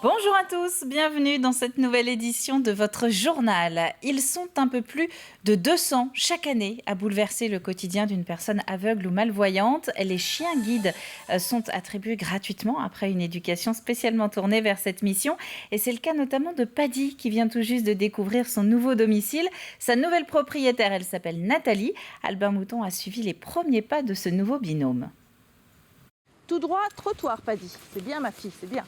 Bonjour à tous, bienvenue dans cette nouvelle édition de votre journal. Ils sont un peu plus de 200 chaque année à bouleverser le quotidien d'une personne aveugle ou malvoyante. Les chiens guides sont attribués gratuitement après une éducation spécialement tournée vers cette mission. Et c'est le cas notamment de Paddy qui vient tout juste de découvrir son nouveau domicile. Sa nouvelle propriétaire, elle s'appelle Nathalie. Albin Mouton a suivi les premiers pas de ce nouveau binôme. Tout droit, trottoir, Paddy. C'est bien ma fille, c'est bien.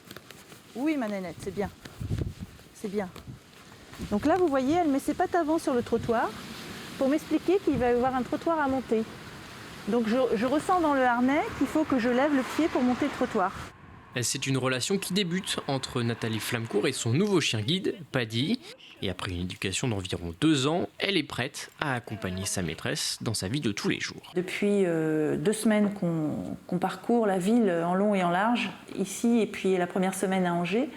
Oui, ma nénette, c'est bien. C'est bien. Donc là, vous voyez, elle met ses pattes avant sur le trottoir pour m'expliquer qu'il va y avoir un trottoir à monter. Donc je ressens dans le harnais qu'il faut que je lève le pied pour monter le trottoir. C'est une relation qui débute entre Nathalie Flamcourt et son nouveau chien guide, Paddy. Et après une éducation d'environ 2 ans, elle est prête à accompagner sa maîtresse dans sa vie de tous les jours. Depuis 2 semaines qu'on parcourt la ville en long et en large, ici et puis la première semaine à Angers,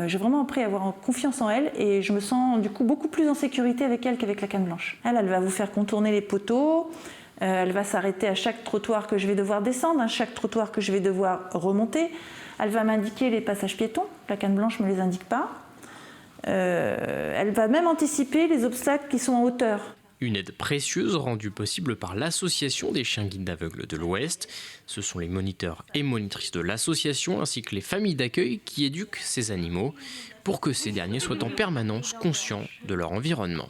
j'ai vraiment appris à avoir confiance en elle et je me sens du coup beaucoup plus en sécurité avec elle qu'avec la canne blanche. Elle va vous faire contourner les poteaux, elle va s'arrêter à chaque trottoir que je vais devoir descendre, à chaque trottoir que je vais devoir remonter. Elle va m'indiquer les passages piétons, la canne blanche ne me les indique pas. Elle va même anticiper les obstacles qui sont en hauteur. Une aide précieuse rendue possible par l'association des chiens guides d'aveugles de l'Ouest. Ce sont les moniteurs et monitrices de l'association ainsi que les familles d'accueil qui éduquent ces animaux pour que ces derniers soient en permanence conscients de leur environnement.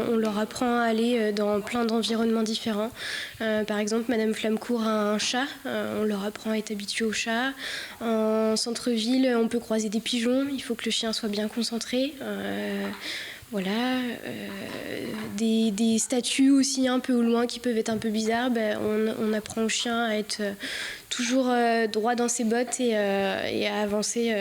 On leur apprend à aller dans plein d'environnements différents. Par exemple, Madame Flamcourt a un chat, on leur apprend à être habitué au chat. En centre-ville, on peut croiser des pigeons, il faut que le chien soit bien concentré. Voilà, des statues aussi un peu au loin qui peuvent être un peu bizarres. On apprend au chien à être toujours droit dans ses bottes et à avancer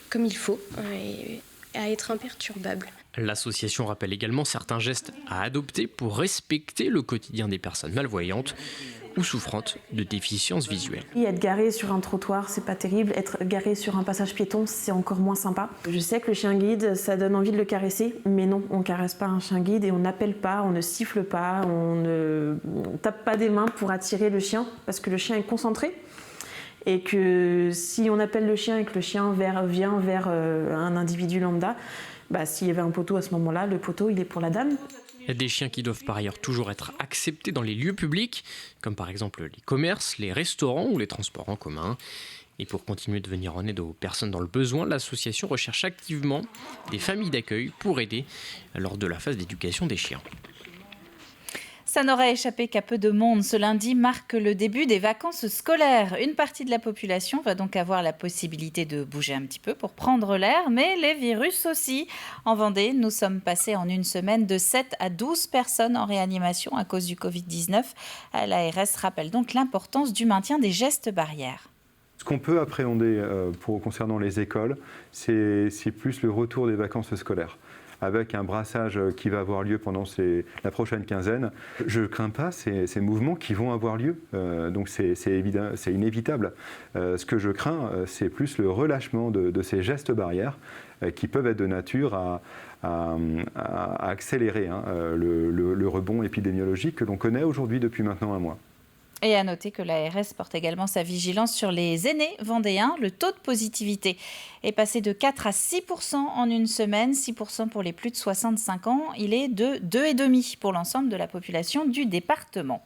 comme il faut et à être imperturbable. L'association rappelle également certains gestes à adopter pour respecter le quotidien des personnes malvoyantes ou souffrantes de déficiences visuelles. Être garé sur un trottoir, c'est pas terrible. Être garé sur un passage piéton, c'est encore moins sympa. Je sais que le chien guide, ça donne envie de le caresser, mais non, on caresse pas un chien guide et on n'appelle pas, on ne siffle pas, on tape pas des mains pour attirer le chien, parce que le chien est concentré. Et que si on appelle le chien et que le chien vient vers un individu lambda, s'il y avait un poteau à ce moment-là, le poteau, il est pour la dame. Il y a des chiens qui doivent par ailleurs toujours être acceptés dans les lieux publics, comme par exemple les commerces, les restaurants ou les transports en commun. Et pour continuer de venir en aide aux personnes dans le besoin, l'association recherche activement des familles d'accueil pour aider lors de la phase d'éducation des chiens. Ça n'aurait échappé qu'à peu de monde. Ce lundi marque le début des vacances scolaires. Une partie de la population va donc avoir la possibilité de bouger un petit peu pour prendre l'air, mais les virus aussi. En Vendée, nous sommes passés en une semaine de 7 à 12 personnes en réanimation à cause du Covid-19. L'ARS rappelle donc l'importance du maintien des gestes barrières. Ce qu'on peut appréhender concernant les écoles, c'est plus le retour des vacances scolaires, avec un brassage qui va avoir lieu pendant la prochaine quinzaine. Je ne crains pas ces mouvements qui vont avoir lieu, donc c'est évident, c'est inévitable. Ce que je crains, c'est plus le relâchement de ces gestes barrières qui peuvent être de nature à accélérer le rebond épidémiologique que l'on connaît aujourd'hui depuis maintenant un mois. Et à noter que l'ARS porte également sa vigilance sur les aînés vendéens. Le taux de positivité est passé de 4 à 6% en une semaine, 6% pour les plus de 65 ans. Il est de 2,5% pour l'ensemble de la population du département.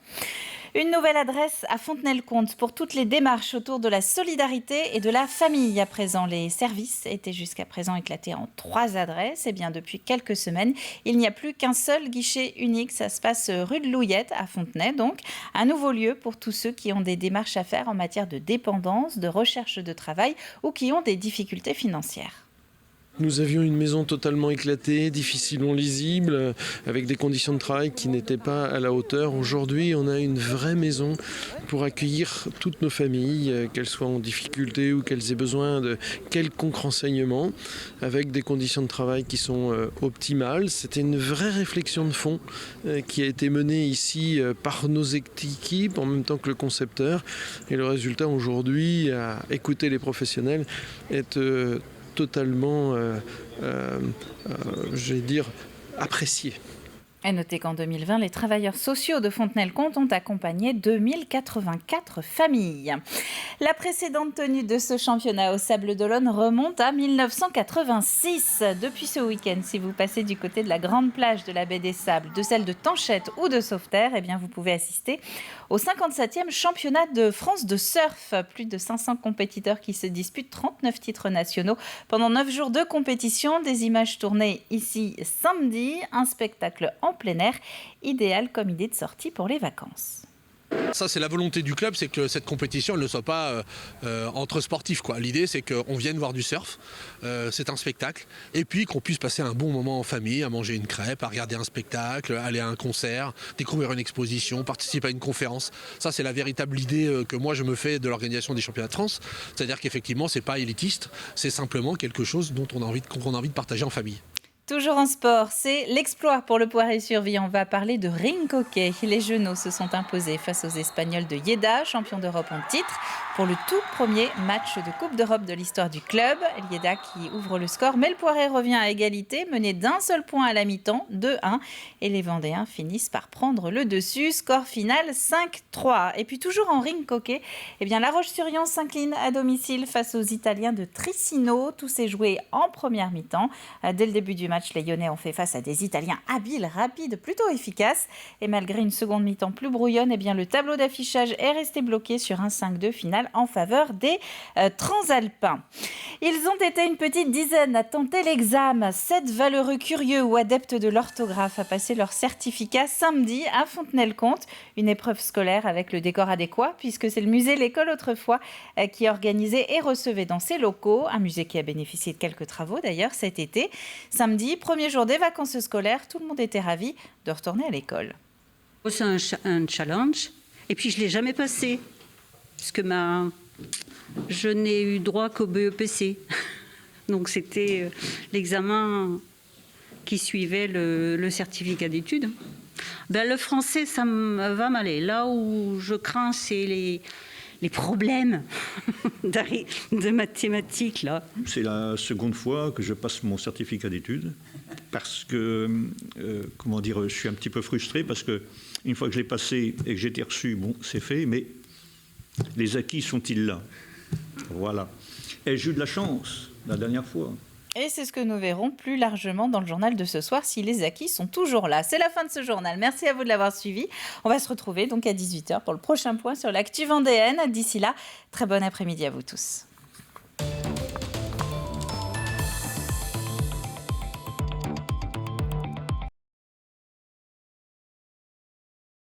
Une nouvelle adresse à Fontenay-le-Comte pour toutes les démarches autour de la solidarité et de la famille. À présent, les services étaient jusqu'à présent éclatés en 3 adresses. Et bien depuis quelques semaines, il n'y a plus qu'un seul guichet unique. Ça se passe rue de Louillette à Fontenay. Donc, un nouveau lieu pour tous ceux qui ont des démarches à faire en matière de dépendance, de recherche de travail ou qui ont des difficultés financières. Nous avions une maison totalement éclatée, difficilement lisible, avec des conditions de travail qui n'étaient pas à la hauteur. Aujourd'hui, on a une vraie maison pour accueillir toutes nos familles, qu'elles soient en difficulté ou qu'elles aient besoin de quelconque renseignement, avec des conditions de travail qui sont optimales. C'était une vraie réflexion de fond qui a été menée ici par nos équipes, en même temps que le concepteur. Et le résultat aujourd'hui, à écouter les professionnels, est totalement, apprécié. Et notez qu'en 2020, les travailleurs sociaux de Fontenay-le-Comte ont accompagné 2084 familles. La précédente tenue de ce championnat au Sables-d'Olonne remonte à 1986. Depuis ce week-end, si vous passez du côté de la grande plage de la baie des Sables, de celle de Tanchette ou de Sauveterre, eh bien vous pouvez assister au 57e championnat de France de surf. Plus de 500 compétiteurs qui se disputent 39 titres nationaux pendant 9 jours de compétition. Des images tournées ici samedi, un spectacle en plein air, idéal comme idée de sortie pour les vacances. Ça, c'est la volonté du club, c'est que cette compétition elle ne soit pas entre sportifs, quoi. L'idée, c'est qu'on vienne voir du surf, c'est un spectacle, et puis qu'on puisse passer un bon moment en famille, à manger une crêpe, à regarder un spectacle, aller à un concert, découvrir une exposition, participer à une conférence. Ça, c'est la véritable idée que moi je me fais de l'organisation des championnats de France. C'est-à-dire qu'effectivement, c'est pas élitiste, c'est simplement quelque chose qu'on a envie de partager en famille. Toujours en sport, c'est l'exploit pour le Poiré-sur-Vie. On va parler de rink hockey. Les Genoux se sont imposés face aux Espagnols de Lleida, champions d'Europe en titre, pour le tout premier match de Coupe d'Europe de l'histoire du club. Lleida qui ouvre le score, mais le Poiré revient à égalité, mené d'un seul point à la mi-temps, 2-1. Et les Vendéens finissent par prendre le dessus. Score final 5-3. Et puis toujours en rink hockey, eh bien, La Roche-sur-Yon s'incline à domicile face aux Italiens de Tricino. Tout s'est joué en première mi-temps. Dès le début du match, les Lyonnais ont fait face à des Italiens habiles, rapides, plutôt efficaces. Et malgré une seconde mi-temps plus brouillonne, eh bien, le tableau d'affichage est resté bloqué sur un 5-2 final en faveur des Transalpins. Ils ont été une petite dizaine à tenter l'examen. 7 valeureux curieux ou adeptes de l'orthographe à passer leur certificat samedi à Fontenay-le-Comte. Une épreuve scolaire avec le décor adéquat, puisque c'est le musée L'École autrefois qui organisait et recevait dans ses locaux. Un musée qui a bénéficié de quelques travaux d'ailleurs cet été. Samedi, premier jour des vacances scolaires, tout le monde était ravi de retourner à l'école. C'est un challenge, et puis je ne l'ai jamais passé, puisque je n'ai eu droit qu'au BEPC. Donc c'était l'examen qui suivait le certificat d'études. Le français, ça va m'aller. Là où je crains, c'est les problèmes de mathématiques, là. C'est la seconde fois que je passe mon certificat d'études parce que, je suis un petit peu frustré parce que une fois que je l'ai passé et que j'ai été reçu, bon, c'est fait, mais les acquis sont-ils là? Voilà. Et j'ai eu de la chance la dernière fois. Et c'est ce que nous verrons plus largement dans le journal de ce soir, si les acquis sont toujours là. C'est la fin de ce journal. Merci à vous de l'avoir suivi. On va se retrouver donc à 18h pour le prochain point sur l'actu vendéenne. D'ici là, très bon après-midi à vous tous.